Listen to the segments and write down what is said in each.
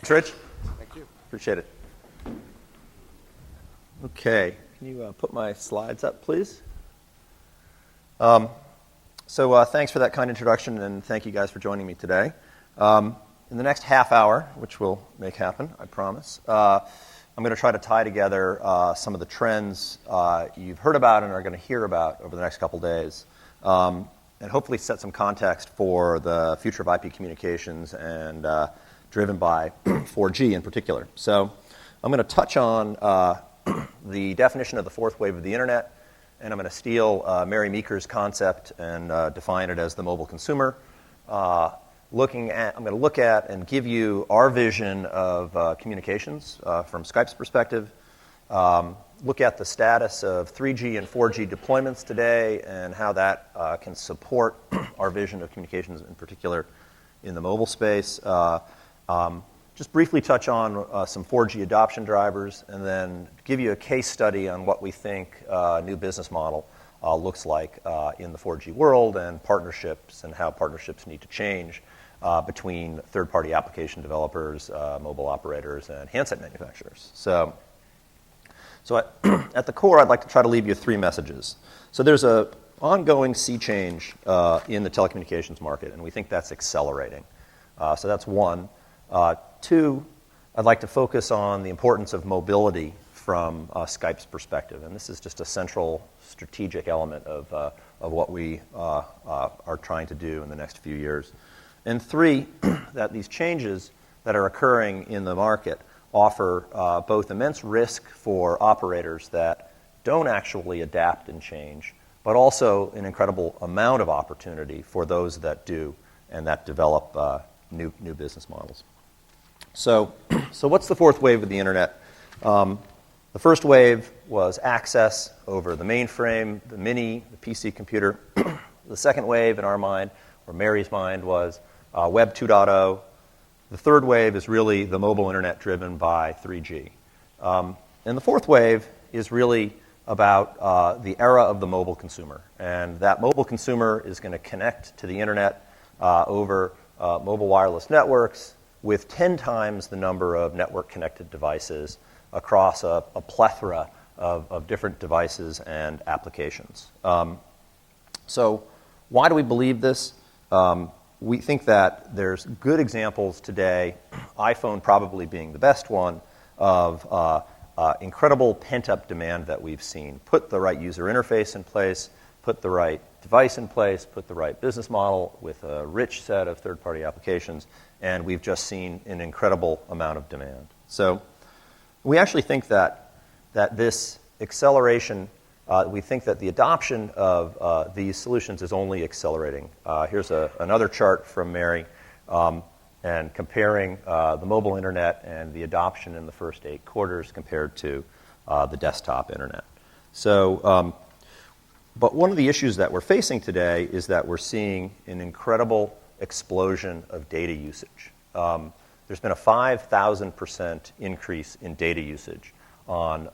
Thanks, Rich. Thank you. Appreciate it. Okay, can you put my slides up, please? Thanks for that kind introduction, and thank you guys for joining me today. In the next half hour, which we'll make happen, I promise, I'm going to try to tie together some of the trends you've heard about and are going to hear about over the next couple days, and hopefully set some context for the future of IP communications and driven by 4G in particular. So I'm going to touch on the definition of the fourth wave of the internet, and I'm going to steal Mary Meeker's concept and define it as the mobile consumer. I'm going to look at and give you our vision of communications from Skype's perspective, look at the status of 3G and 4G deployments today and how that can support our vision of communications in particular in the mobile space. Just briefly touch on some 4G adoption drivers, and then give you a case study on what we think a new business model looks like in the 4G world, and partnerships and how partnerships need to change between third-party application developers, mobile operators, and handset manufacturers. So at the core, I'd like to try to leave you three messages. So there's an ongoing sea change in the telecommunications market, and we think that's accelerating. So that's one. Two, I'd like to focus on the importance of mobility from Skype's perspective, and this is just a central strategic element of what we are trying to do in the next few years. And three, that these changes that are occurring in the market offer both immense risk for operators that don't actually adapt and change, but also an incredible amount of opportunity for those that do and that develop new business models. So what's the fourth wave of the internet? The first wave was access over the mainframe, the mini, the PC computer. The second wave in our mind, or Mary's mind, was Web 2.0. The third wave is really the mobile internet driven by 3G. And the fourth wave is really about the era of the mobile consumer. And that mobile consumer is going to connect to the internet over mobile wireless networks with 10 times the number of network-connected devices across a plethora of different devices and applications. So why do we believe this? We think that there's good examples today, iPhone probably being the best one, of incredible pent-up demand that we've seen. Put the right user interface in place, put the right device in place, put the right business model with a rich set of third-party applications, and we've just seen an incredible amount of demand. So we actually think that this acceleration, we think that the adoption of these solutions is only accelerating. Here's another chart from Mary, and comparing the mobile internet and the adoption in the first 8 quarters compared to the desktop internet. So, but one of the issues that we're facing today is that we're seeing an incredible explosion of data usage. There's been a 5,000% increase in data usage on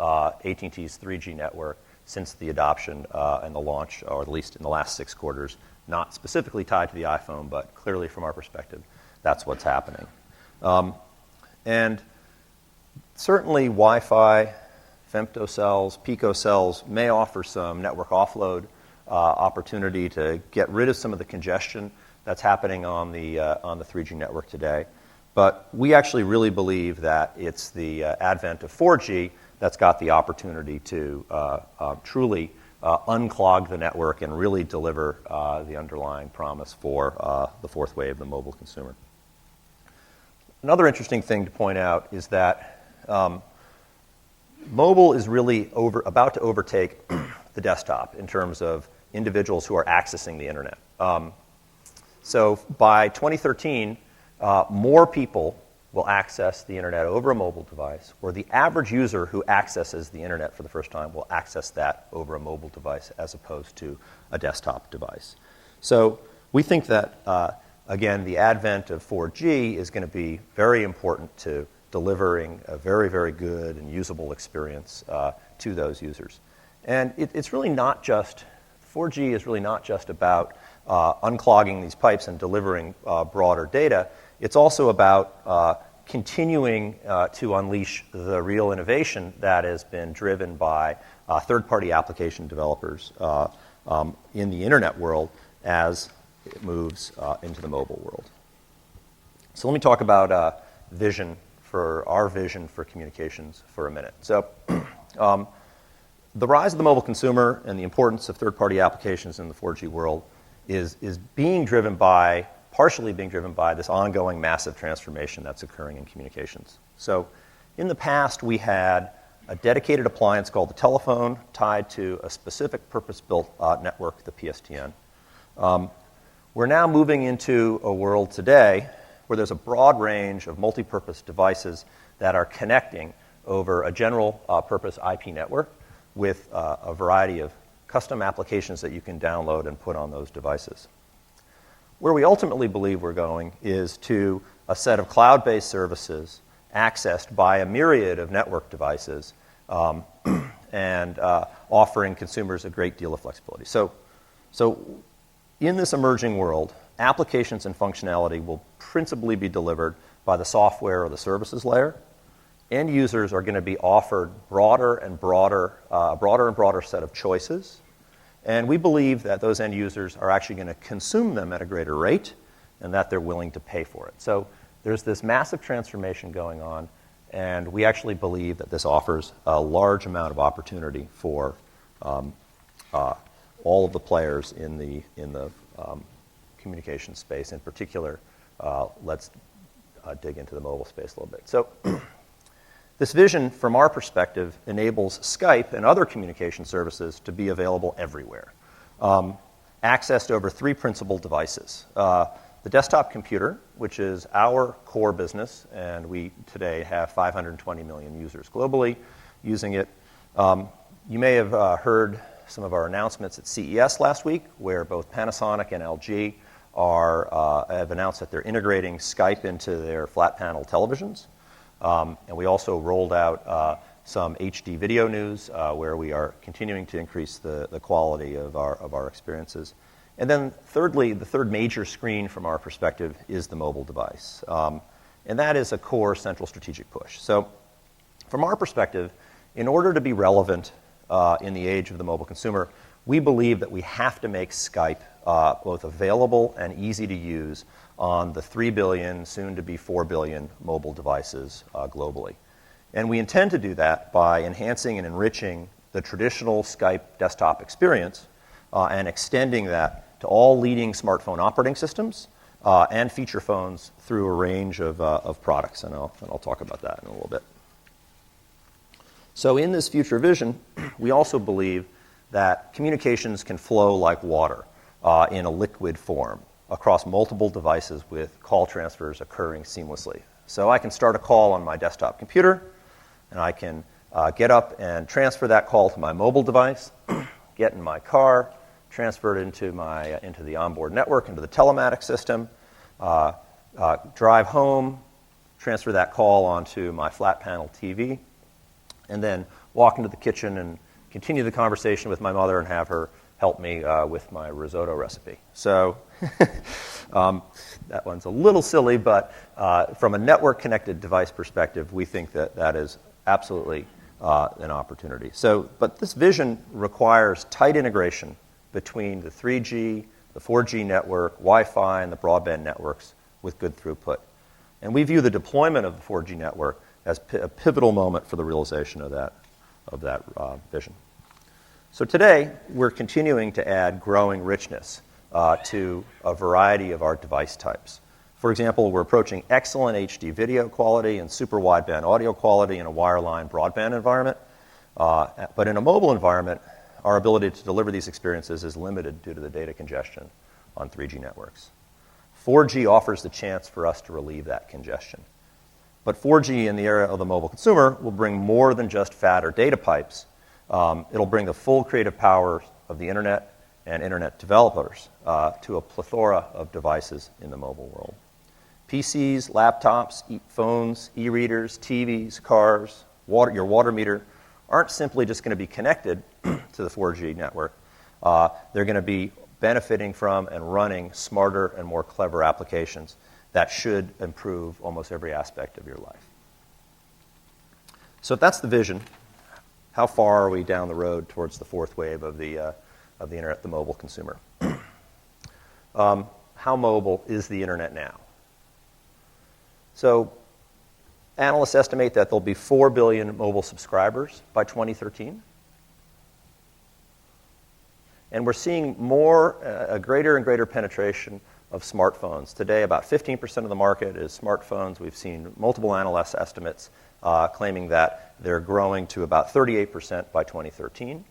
AT&T's 3G network since the adoption and the launch, or at least in the last 6 quarters, not specifically tied to the iPhone, but clearly from our perspective, that's what's happening. And certainly Wi-Fi, femtocells, picocells may offer some network offload opportunity to get rid of some of the congestion that's happening on the 3G network today. But we actually really believe that it's the advent of 4G that's got the opportunity to truly unclog the network and really deliver the underlying promise for the fourth wave, the mobile consumer. Another interesting thing to point out is that mobile is really about to overtake the desktop in terms of individuals who are accessing the internet. So by 2013, more people will access the internet over a mobile device, or the average user who accesses the internet for the first time will access that over a mobile device as opposed to a desktop device. So we think that, again, the advent of 4G is going to be very important to delivering a very, very good and usable experience to those users. And it's really not just, 4G is really not just about unclogging these pipes and delivering broader data. It's also about continuing to unleash the real innovation that has been driven by third-party application developers in the internet world as it moves into the mobile world. So let me talk about our vision for communications for a minute. So the rise of the mobile consumer and the importance of third-party applications in the 4G world is partially being driven by this ongoing massive transformation that's occurring in communications. So in the past, we had a dedicated appliance called the telephone tied to a specific purpose-built network, the PSTN. We're now moving into a world today where there's a broad range of multi-purpose devices that are connecting over a general purpose IP network with a variety of custom applications that you can download and put on those devices. Where we ultimately believe we're going is to a set of cloud-based services accessed by a myriad of network devices and offering consumers a great deal of flexibility. So in this emerging world, applications and functionality will principally be delivered by the software or the services layer. End users are going to be offered a broader and broader set of choices. And we believe that those end users are actually going to consume them at a greater rate and that they're willing to pay for it. So there's this massive transformation going on, and we actually believe that this offers a large amount of opportunity for all of the players in the communication space. In particular, let's dig into the mobile space a little bit. So this vision, from our perspective, enables Skype and other communication services to be available everywhere, accessed over three principal devices. The desktop computer, which is our core business, and we today have 520 million users globally using it. You may have heard some of our announcements at CES last week, where both Panasonic and LG have announced that they're integrating Skype into their flat panel televisions. And we also rolled out some HD video news where we are continuing to increase the quality of our experiences. And then thirdly, the third major screen from our perspective is the mobile device. And that is a core central strategic push. So from our perspective, in order to be relevant in the age of the mobile consumer, we believe that we have to make Skype both available and easy to use on the 3 billion, soon to be 4 billion mobile devices globally. And we intend to do that by enhancing and enriching the traditional Skype desktop experience and extending that to all leading smartphone operating systems and feature phones through a range of products. And I'll talk about that in a little bit. So in this future vision, we also believe that communications can flow like water in a liquid form across multiple devices with call transfers occurring seamlessly. So I can start a call on my desktop computer, and I can get up and transfer that call to my mobile device, get in my car, transfer it into the onboard network, into the telematics system, drive home, transfer that call onto my flat panel TV, and then walk into the kitchen and continue the conversation with my mother and have her help me with my risotto recipe. So that one's a little silly, but from a network-connected device perspective, we think that is absolutely an opportunity. But this vision requires tight integration between the 3G, the 4G network, Wi-Fi, and the broadband networks with good throughput. And we view the deployment of the 4G network as a pivotal moment for the realization of that vision. So today, we're continuing to add growing richness to a variety of our device types. For example, we're approaching excellent HD video quality and super wideband audio quality in a wireline broadband environment. But in a mobile environment, our ability to deliver these experiences is limited due to the data congestion on 3G networks. 4G offers the chance for us to relieve that congestion. But 4G in the era of the mobile consumer will bring more than just fatter data pipes. It'll bring the full creative power of the internet and internet developers to a plethora of devices in the mobile world. PCs, laptops, phones, e-readers, TVs, cars, your water meter aren't simply just going to be connected to the 4G network. They're going to be benefiting from and running smarter and more clever applications. that should improve almost every aspect of your life. So if that's the vision, how far are we down the road towards the fourth wave of the internet, the mobile consumer? How mobile is the internet now? So analysts estimate that there'll be 4 billion mobile subscribers by 2013. And we're seeing a greater and greater penetration of smartphones. Today, about 15% of the market is smartphones. We've seen multiple analyst estimates claiming that they're growing to about 38% by 2013.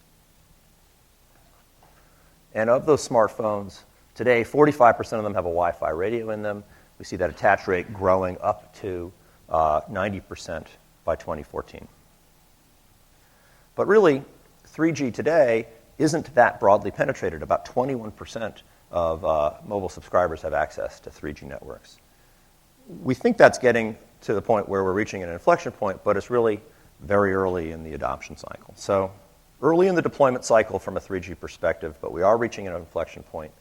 And of those smartphones, today, 45% of them have a Wi-Fi radio in them. We see that attach rate growing up to 90% by 2014. But really, 3G today isn't that broadly penetrated. About 21% of mobile subscribers have access to 3G networks. We think that's getting to the point where we're reaching an inflection point, but it's really very early in the adoption cycle. So early in the deployment cycle from a 3G perspective, but we are reaching an inflection point.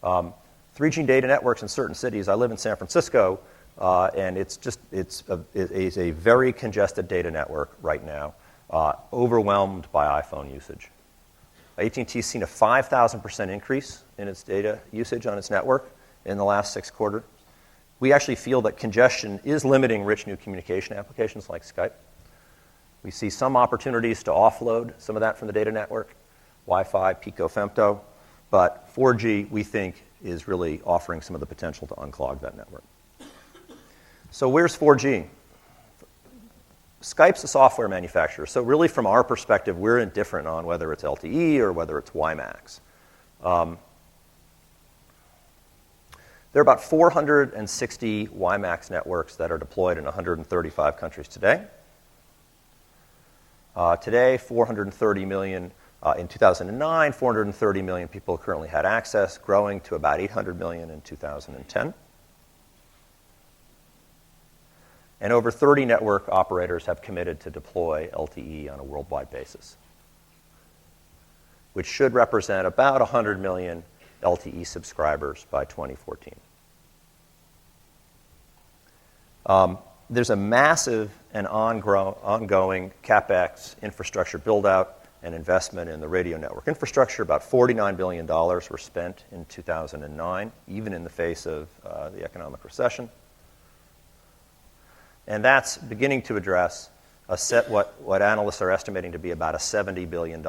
3G data networks in certain cities. I live in San Francisco, and it's a very congested data network right now, overwhelmed by iPhone usage. AT&T's seen a 5,000% increase in its data usage on its network in the last 6 quarters. We actually feel that congestion is limiting rich new communication applications like Skype. We see some opportunities to offload some of that from the data network, Wi-Fi, Pico, Femto, but 4G, we think, is really offering some of the potential to unclog that network. So where's 4G? Skype's a software manufacturer, so really from our perspective, we're indifferent on whether it's LTE or whether it's WiMAX. There are about 460 WiMAX networks that are deployed in 135 countries today. Today, 430 million. In 2009, 430 million people currently had access, growing to about 800 million in 2010. And over 30 network operators have committed to deploy LTE on a worldwide basis, which should represent about 100 million LTE subscribers by 2014. There's a massive and ongoing CapEx infrastructure build-out and investment in the radio network infrastructure. About $49 billion were spent in 2009, even in the face of the economic recession. And that's beginning to address what analysts are estimating to be about a $70 billion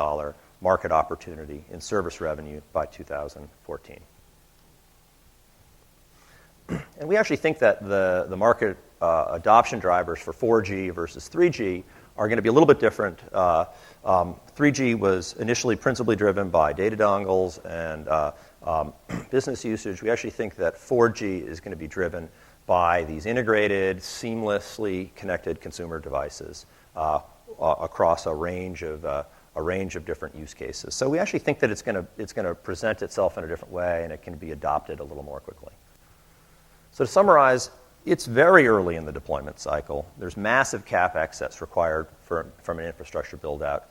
market opportunity in service revenue by 2014. And we actually think that the market adoption drivers for 4G versus 3G are going to be a little bit different. 3G was initially principally driven by data dongles and business usage. We actually think that 4G is going to be driven by these integrated, seamlessly connected consumer devices across a range of different use cases. So we actually think that it's going to present itself in a different way, and it can be adopted a little more quickly. So to summarize, it's very early in the deployment cycle. There's massive CapEx that's required from an infrastructure build-out.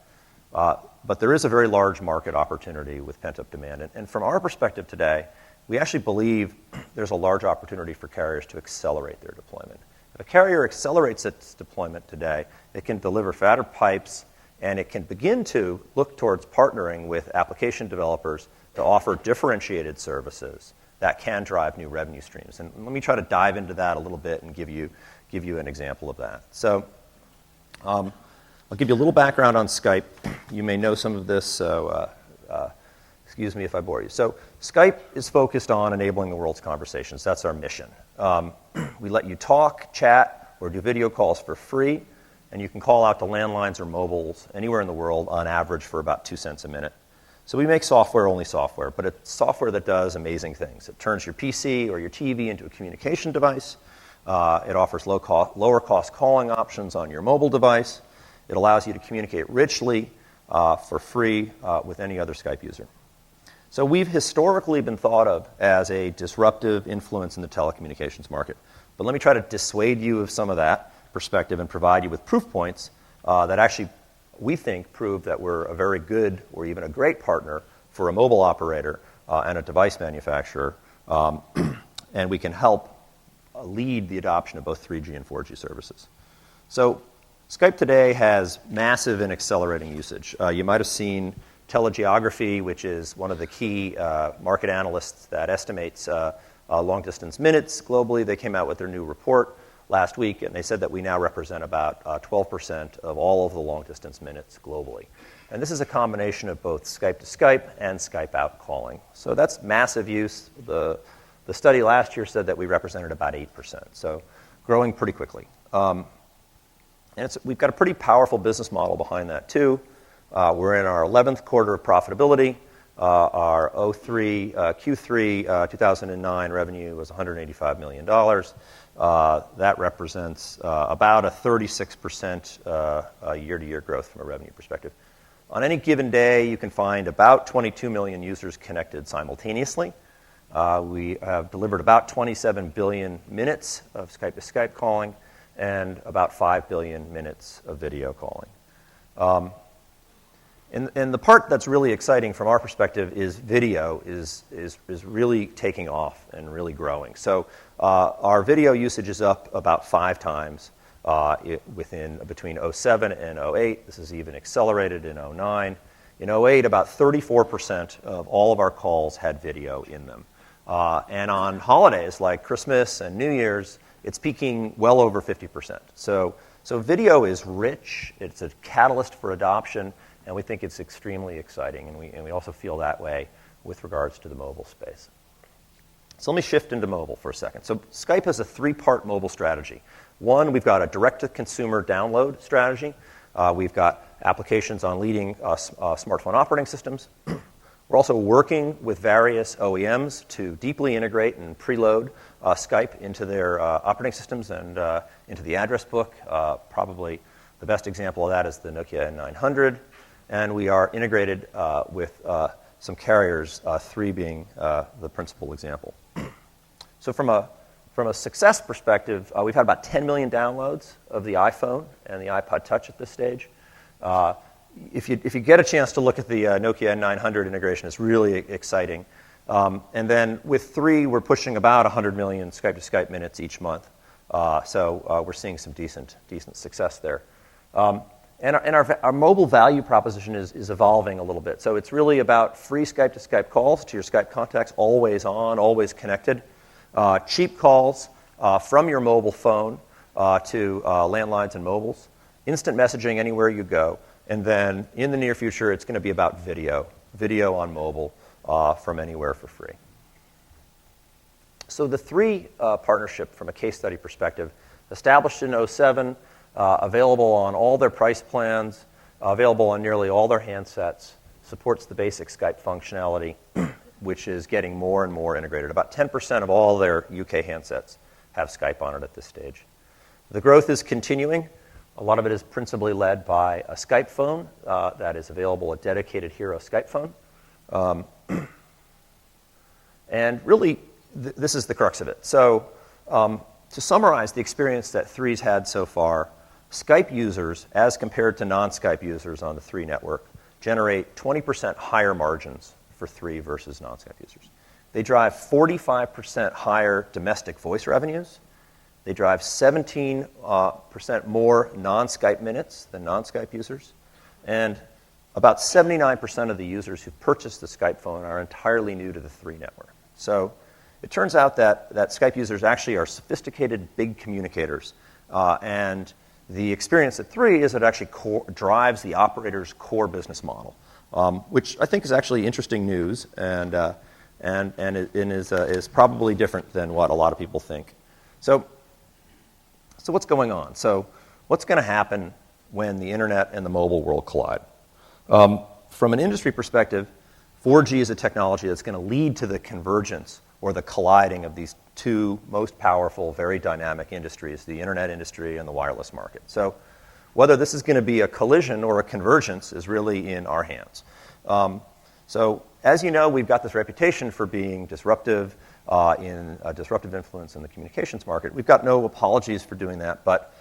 But there is a very large market opportunity with pent-up demand. And from our perspective today, we actually believe there's a large opportunity for carriers to accelerate their deployment. If a carrier accelerates its deployment today, it can deliver fatter pipes, and it can begin to look towards partnering with application developers to offer differentiated services that can drive new revenue streams. And let me try to dive into that a little bit and give you an example of that. So I'll give you a little background on Skype. You may know some of this, so excuse me if I bore you. So Skype is focused on enabling the world's conversations. That's our mission. We let you talk, chat, or do video calls for free, and you can call out to landlines or mobiles anywhere in the world on average for about 2 cents a minute. So we make software-only software, but it's software that does amazing things. It turns your PC or your TV into a communication device. It offers lower-cost calling options on your mobile device. It allows you to communicate richly for free with any other Skype user. So we've historically been thought of as a disruptive influence in the telecommunications market. But let me try to dissuade you of some of that perspective and provide you with proof points that actually we think prove that we're a very good or even a great partner for a mobile operator and a device manufacturer, and we can help lead the adoption of both 3G and 4G services. So Skype today has massive and accelerating usage. You might have seen Telegeography, which is one of the key market analysts that estimates long-distance minutes globally. They came out with their new report last week, and they said that we now represent about 12% of all of the long-distance minutes globally. And this is a combination of both Skype to Skype and Skype out calling. So that's massive use. The study last year said that we represented about 8%, so growing pretty quickly. And we've got a pretty powerful business model behind that, too. We're in our 11th quarter of profitability. Our Q3 2009 revenue was $185 million. That represents about a 36% year-to-year growth from a revenue perspective. On any given day, you can find about 22 million users connected simultaneously. We have delivered about 27 billion minutes of Skype to Skype calling and about 5 billion minutes of video calling. And the part that's really exciting from our perspective is video is really taking off and really growing. So our video usage is up about 5 times between 07 and 08. This is even accelerated in 09. In 08, about 34% of all of our calls had video in them. And on holidays like Christmas and New Year's, it's peaking well over 50%. So video is rich. It's a catalyst for adoption. And we think it's extremely exciting, and we also feel that way with regards to the mobile space. So let me shift into mobile for a second. So Skype has a 3-part mobile strategy. One, we've got a direct-to-consumer download strategy. We've got applications on leading smartphone operating systems. We're also working with various OEMs to deeply integrate and preload Skype into their operating systems and into the address book. Probably the best example of that is the Nokia N900. And we are integrated with some carriers, 3 being the principal example. So from a success perspective, we've had about 10 million downloads of the iPhone and the iPod Touch at this stage. If you get a chance to look at the Nokia N900 integration, it's really exciting. And then with 3, we're pushing about 100 million Skype to Skype minutes each month. So we're seeing some decent success there. And our mobile value proposition is evolving a little bit. So it's really about free Skype to Skype calls to your Skype contacts, always on, always connected. Cheap calls from your mobile phone to landlines and mobiles. Instant messaging anywhere you go. And then in the near future, it's going to be about video on mobile from anywhere for free. So the 3 partnership from a case study perspective, established in 07, available on all their price plans, available on nearly all their handsets, supports the basic Skype functionality, which is getting more and more integrated. About 10% of all their UK handsets have Skype on it at this stage. The growth is continuing. A lot of it is principally led by a Skype phone that is available, a dedicated Hero Skype phone. And really, this is the crux of it. So to summarize the experience that 3's had so far, Skype users, as compared to non-Skype users on the 3 network, generate 20% higher margins for 3 versus non-Skype users. They drive 45% higher domestic voice revenues. They drive 17% more non-Skype minutes than non-Skype users. And about 79% of the users who purchased the Skype phone are entirely new to the 3 network. So it turns out that Skype users actually are sophisticated, big communicators. And the experience at 3 is it actually drives the operator's core business model, which I think is actually interesting news and is probably different than what a lot of people think. So what's going on? So what's going to happen when the internet and the mobile world collide? From an industry perspective, 4G is a technology that's going to lead to the convergence or the colliding of these 2 most powerful, very dynamic industries, the internet industry and the wireless market. So whether this is going to be a collision or a convergence is really in our hands. So as you know, we've got this reputation for being disruptive in a disruptive influence in the communications market. We've got no apologies for doing that, but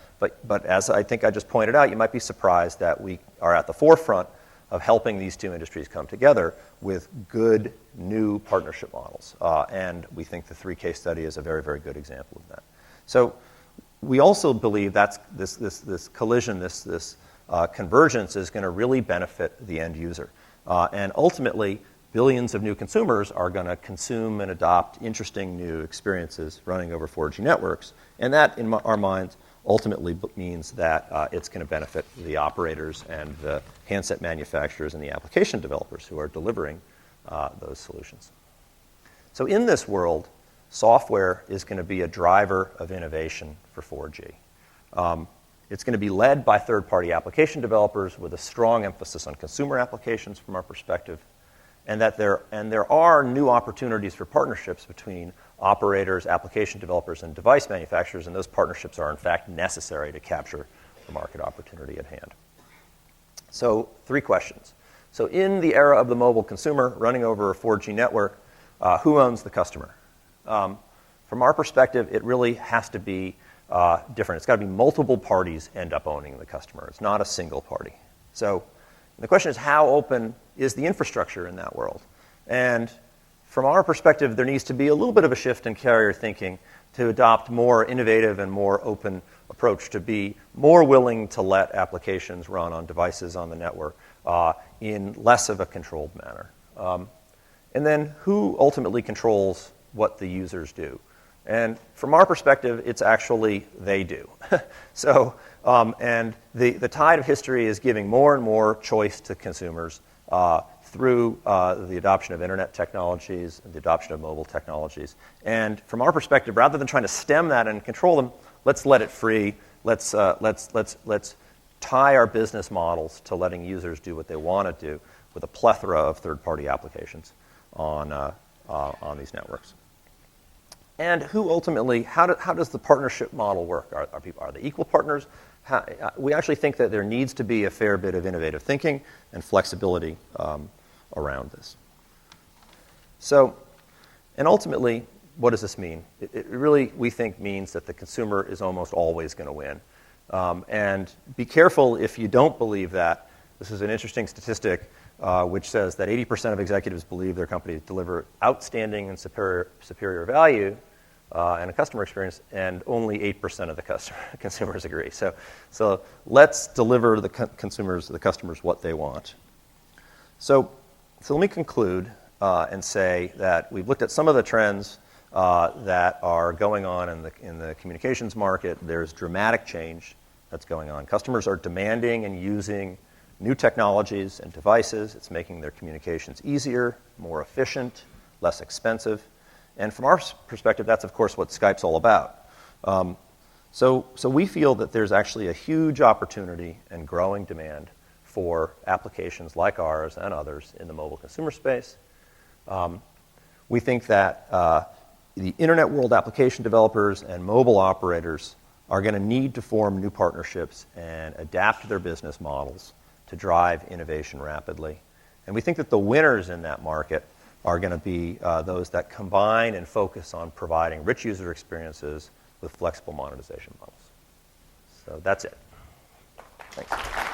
as I think I just pointed out, you might be surprised that we are at the forefront of helping these 2 industries come together with good new partnership models. And we think the 3 case study is a very, very good example of that. So we also believe that's this collision, this convergence is going to really benefit the end user. And ultimately, billions of new consumers are going to consume and adopt interesting new experiences running over 4G networks. And that, in our minds, ultimately means that it's going to benefit the operators and the handset manufacturers and the application developers who are delivering those solutions. So in this world, software is going to be a driver of innovation for 4G. It's going to be led by third-party application developers with a strong emphasis on consumer applications from our perspective, and there are new opportunities for partnerships between operators, application developers, and device manufacturers, and those partnerships are in fact necessary to capture the market opportunity at hand. So 3 questions. So in the era of the mobile consumer running over a 4G network, who owns the customer? From our perspective, it really has to be different. It's got to be multiple parties end up owning the customer. It's not a single party. So the question is, how open is the infrastructure in that world? And from our perspective, there needs to be a little bit of a shift in carrier thinking to adopt more innovative and more open approach, to be more willing to let applications run on devices on the network in less of a controlled manner. And then who ultimately controls what the users do? And from our perspective, it's actually they do. So, and the tide of history is giving more and more choice to consumers through the adoption of internet technologies and the adoption of mobile technologies. And from our perspective, rather than trying to stem that and control them, let's let it free. Let's tie our business models to letting users do what they want to do with a plethora of third-party applications on these networks. And who ultimately, how does the partnership model work? Are they equal partners? We actually think that there needs to be a fair bit of innovative thinking and flexibility around this. So, and ultimately, what does this mean? It really, we think, means that the consumer is almost always going to win. And be careful if you don't believe that. This is an interesting statistic which says that 80% of executives believe their companies deliver outstanding and superior value and a customer experience, and only 8% of the consumers agree. So let's deliver the customers what they want. So let me conclude and say that we've looked at some of the trends that are going on in the communications market. There's dramatic change that's going on. Customers are demanding and using new technologies and devices. It's making their communications easier, more efficient, less expensive. And from our perspective, that's, of course, what Skype's all about. So we feel that there's actually a huge opportunity and growing demand for applications like ours and others in the mobile consumer space. We think that the internet world application developers and mobile operators are going to need to form new partnerships and adapt their business models to drive innovation rapidly. And we think that the winners in that market are going to be those that combine and focus on providing rich user experiences with flexible monetization models. So that's it. Thanks.